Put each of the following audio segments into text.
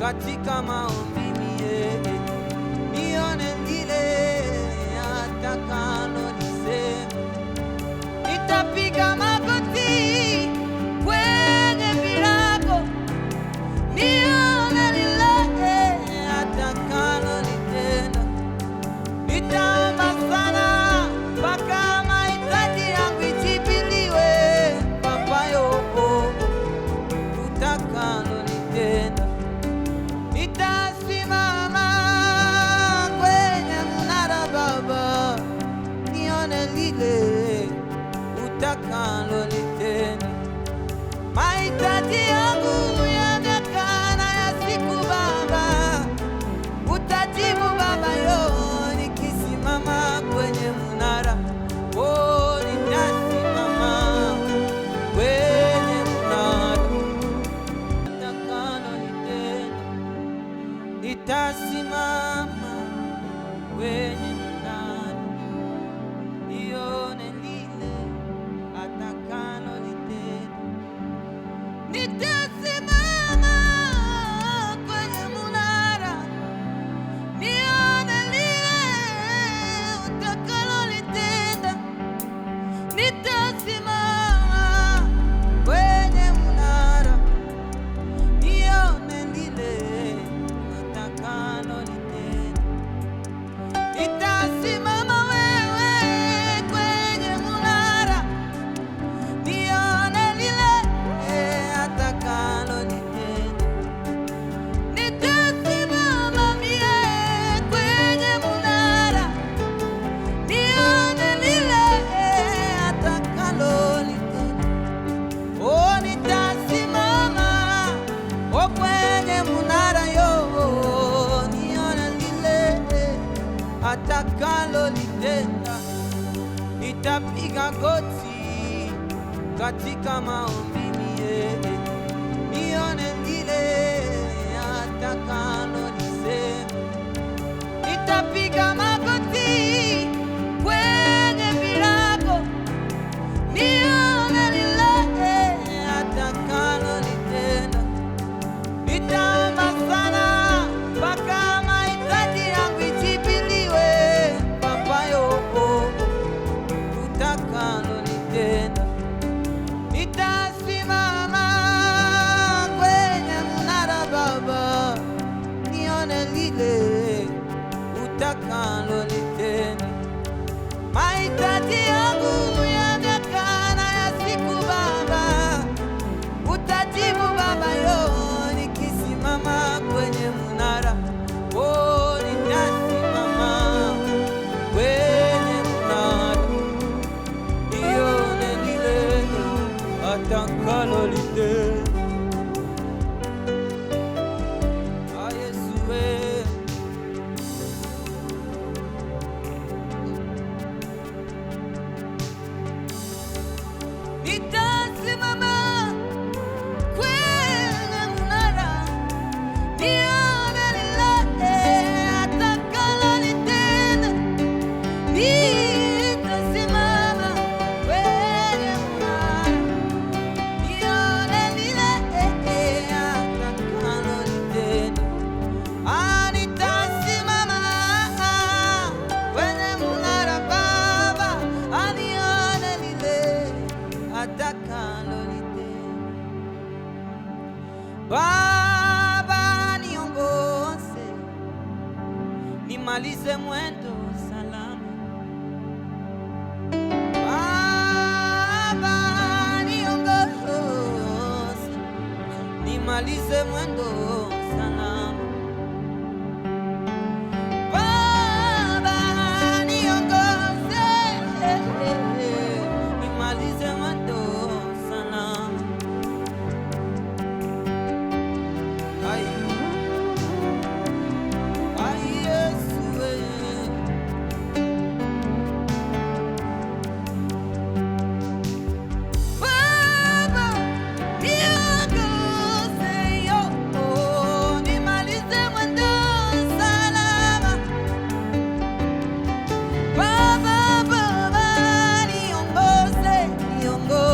katika maombi mie, nione lile atakalo lisema. Nitapiga magoti kwenye virago, nione lile atakalo litenda. Nitaomba sana mpaka mahitaji yangu ijibiliwe, Baba yoko utakalo litenda. Nitasimama kwenye mnara Baba, nione lile utakalo litenda. Mahitaji yangu yaonekana ya siku Baba, utajibu Baba yo, nikisimama kwenye mnara. Oh, nitasimama kwenye mnara utakalo litenda. Nitasimama kwenye mnara, nione lile atakalo litenda. Nitasimama kwenye mnara, nione lile utakalo litenda. Nitasimama kwenye mnara, nione lile utakalo litenda. Nitasimama wewe kwenye mnara, nione lile atakalo litenda. Nitasimama mie kwenye mnara, nione lile atakalo litenda. Oh, nitasimama kwenye mnara yo, nione lile atakalo litenda. Nitapiga goti katika maombi mie, nione lile atakalo lisema. Nitapiga magoti kwenye virago, nione lile atakalo litenda. Nitaomba sana mpaka mahitaji yangu ijibiliwe, Baba yoko utakalo litenda. Nitasimama kwenye mnara Baba, nione lile utakalo litenda. Mahitaji yangu yaonekana ya siku Baba, utajibu Baba yo, nikisimama kwenye mnara. Oh, nitasimama kwenye mnara, nione lile atakalo litenda. Ah, Yesu we, nitasimama kwenye mnara, nione lile atakalo litenda. Nitasimama kwenye mnara, nione lile atakalo litenda. Ah, nitasimama kwenye mnara Baba, nione lile atakalo litenda. Baba niongoze, nimalize mwendo salama. Baba niongoze, nimalize mwendo salama. Baba niongoze, nimalize mwendo salama. Ai, ai Yesu we. Baba niongoze yo, nimalize mwendo salama. Baba, Baba niongoze, niongoze.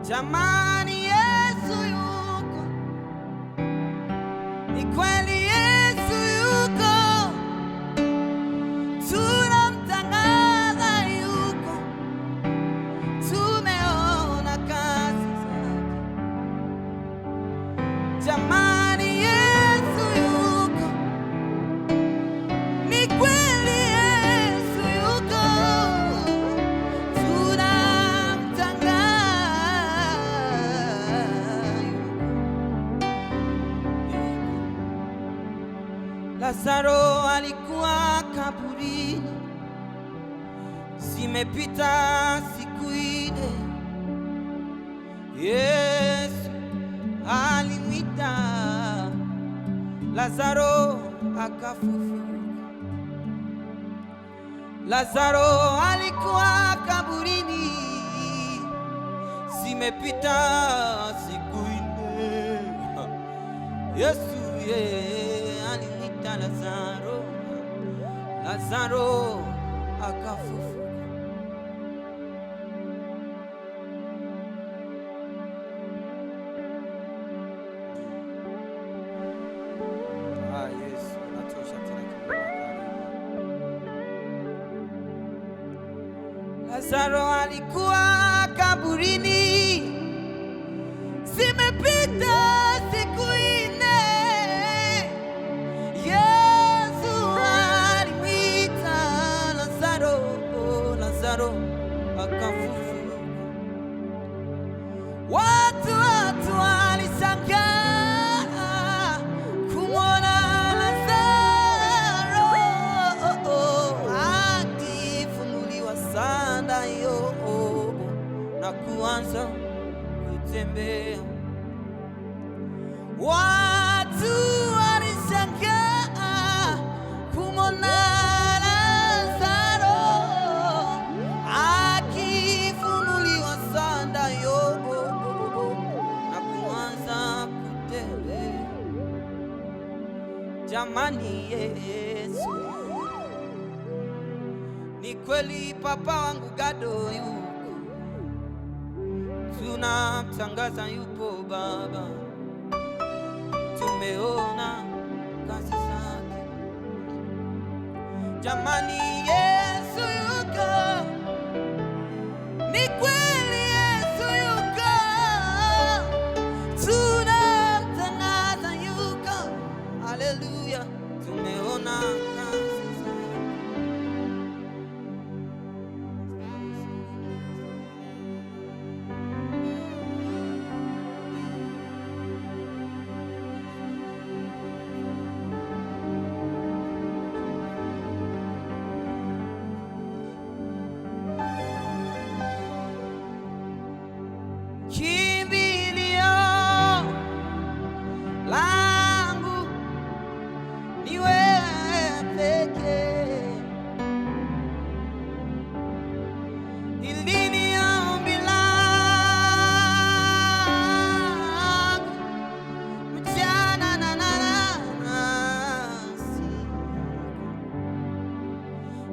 Jamani, Yesu yuko, ni kweli Yesu yuko, tunamtangaza yuko, tumeona kazi zake. Jamani, Yesu yuko, ni kweli Yesu yuko, Lazaro alikuwa kaburini, zimepita siku nne. Yesu alimwita Lazaro akafufuka. Lazaro alikuwa kaburini, zimepita siku nne. Yesu alimwita Lazaro, Lazaro akafufuka. Yesu anatosha tena kidogo. Lazaro alikuwa kaburini, zimepita siku nne. Yesu alimwita Lazaro, Lazaro akafufuka. Watu walishangaa kumwona Lazaro akifunguliwa sanda hiyo na kuanza kutembea. Watu walishangaa kumwona Lazaro akifunguliwa sanda hiyo na kuanza kutembea. Jamani, Yesu ni kweli, papa wangu gado yuko, tunamtangaza yupo Baba, tumeona kazi zake. Jamani, Yesu yuko, ni kweli Yesu yuko, tunamtangaza yuko. Haleluya, tumeona kazi zake. Kimbilio langu ni wewe pekee, hili ni ombi langu mchana na usiku.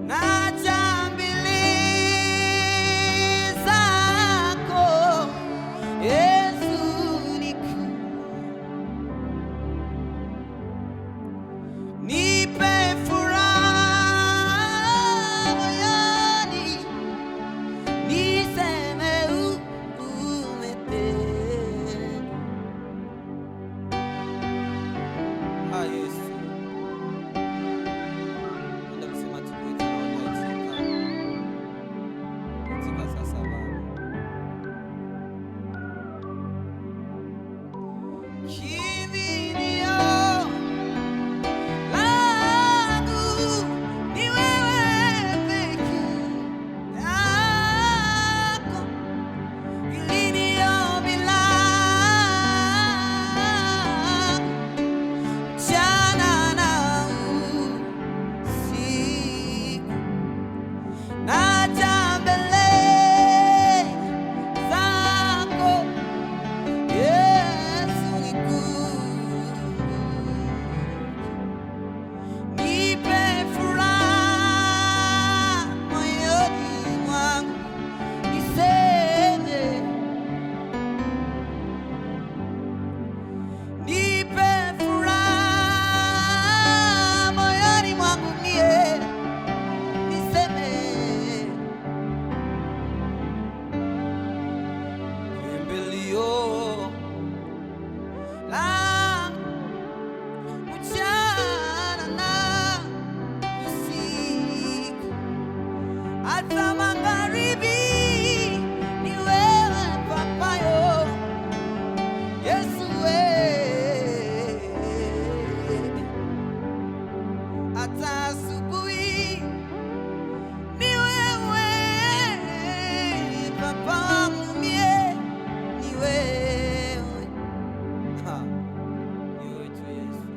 Naja mbele zako Yesu, nipe furaha moyoni, hata magharibi ni wewe papayo. Yesu wewe, hata asubuhi ni wewe papa mumie, ni wewe. Ni wewe tu Yesu.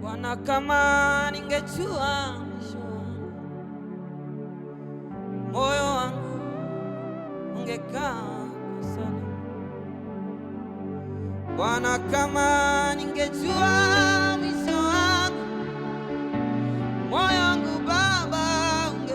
Bwana, kama ningejua mwisho wangu, moyo wangu ungekaa kusali. Bwana, kama ningejua